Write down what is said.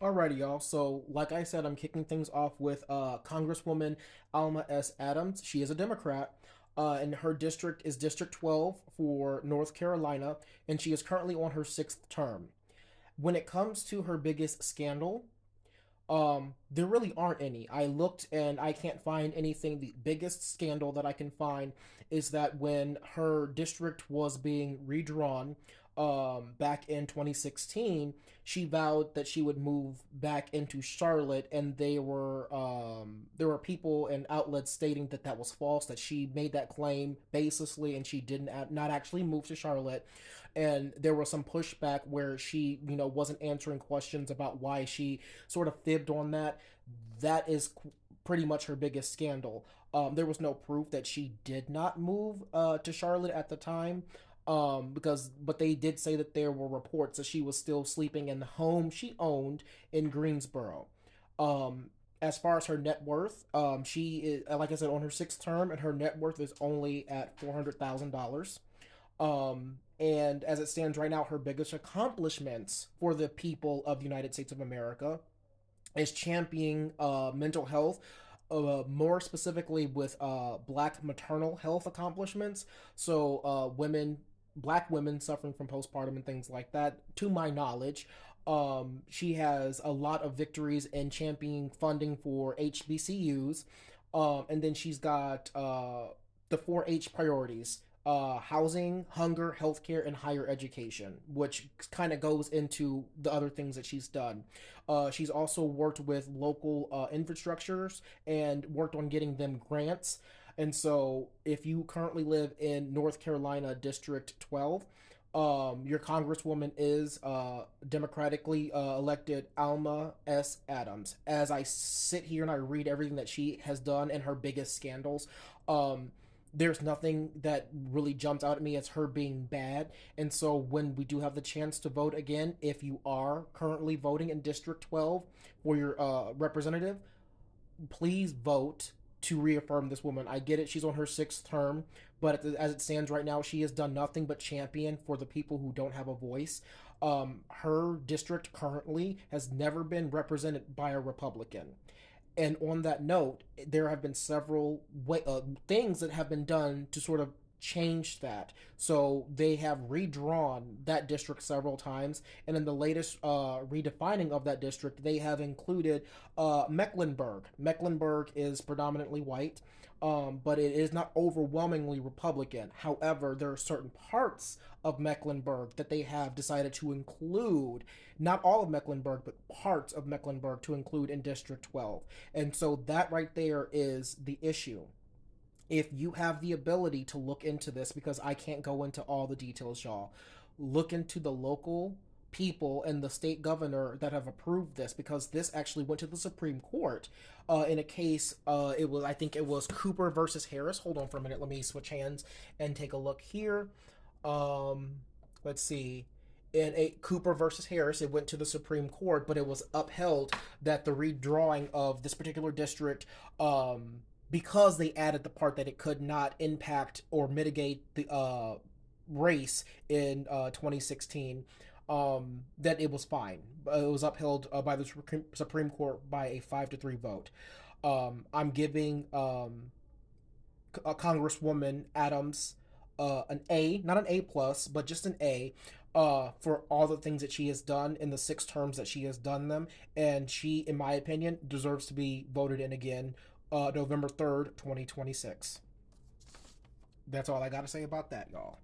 Alrighty, y'all. So, like I said, I'm kicking things off with Congresswoman Alma S. Adams. She is a Democrat, and her district is District 12 for North Carolina, and she is currently on her sixth term. When it comes to her biggest scandal, there really aren't any. I looked and I can't find anything. The biggest scandal that I can find is that when her district was being redrawn, back in 2016, she vowed that she would move back into Charlotte, and there were people and outlets stating that that was false, that she made that claim baselessly, and she didn't not actually move to Charlotte. And there was some pushback where she, wasn't answering questions about why she sort of fibbed on that. That is pretty much her biggest scandal. There was no proof that she did not move to Charlotte at the time. But they did say that there were reports that she was still sleeping in the home she owned in Greensboro. Um, as far as her net worth, she is, like I said, on her sixth term, and her net worth is only at $400,000. And as it stands right now, her biggest accomplishments for the people of the United States of America is championing mental health, more specifically with black maternal health accomplishments. So, black women suffering from postpartum and things like that, to my knowledge. She has a lot of victories in championing funding for HBCUs. And then she's got the 4-H priorities: housing, hunger, healthcare, and higher education, which kind of goes into the other things that she's done. She's also worked with local infrastructures and worked on getting them grants. And so, if you currently live in North Carolina District 12, your congresswoman is democratically elected Alma S. Adams. As I sit here and I read everything that she has done and her biggest scandals, um, there's nothing that really jumps out at me as her being bad. And so when we do have the chance to vote again, if you are currently voting in District 12 for your representative, please vote to reaffirm this woman. I get it, she's on her sixth term, but as it stands right now, she has done nothing but champion for the people who don't have a voice. Her district currently has never been represented by a Republican. And on that note, there have been several things that have been done to sort of change that. So they have redrawn that district several times, and in the latest redefining of that district, they have included Mecklenburg. Mecklenburg is predominantly white, but it is not overwhelmingly Republican. However, there are certain parts of Mecklenburg that they have decided to include, not all of Mecklenburg, but parts of Mecklenburg to include in District 12. And so that right there is the issue. If you have the ability to look into this, because I can't go into all the details, y'all, look into the local people and the state governor that have approved this, because this actually went to the Supreme Court in a case. I think it was Cooper versus Harris. Hold on for a minute. Let me switch hands and take a look here. Um, let's see. In a Cooper versus Harris, it went to the Supreme Court, but it was upheld that the redrawing of this particular district, because they added the part that it could not impact or mitigate the race in 2016, that it was fine. It was upheld by the Supreme Court by a 5-3 vote. I'm giving Congresswoman Adams an A, not an A plus, but just an A, for all the things that she has done in the 6 terms that she has done them, and she, in my opinion, deserves to be voted in again, November 3rd, 2026. That's all I got to say about that, y'all.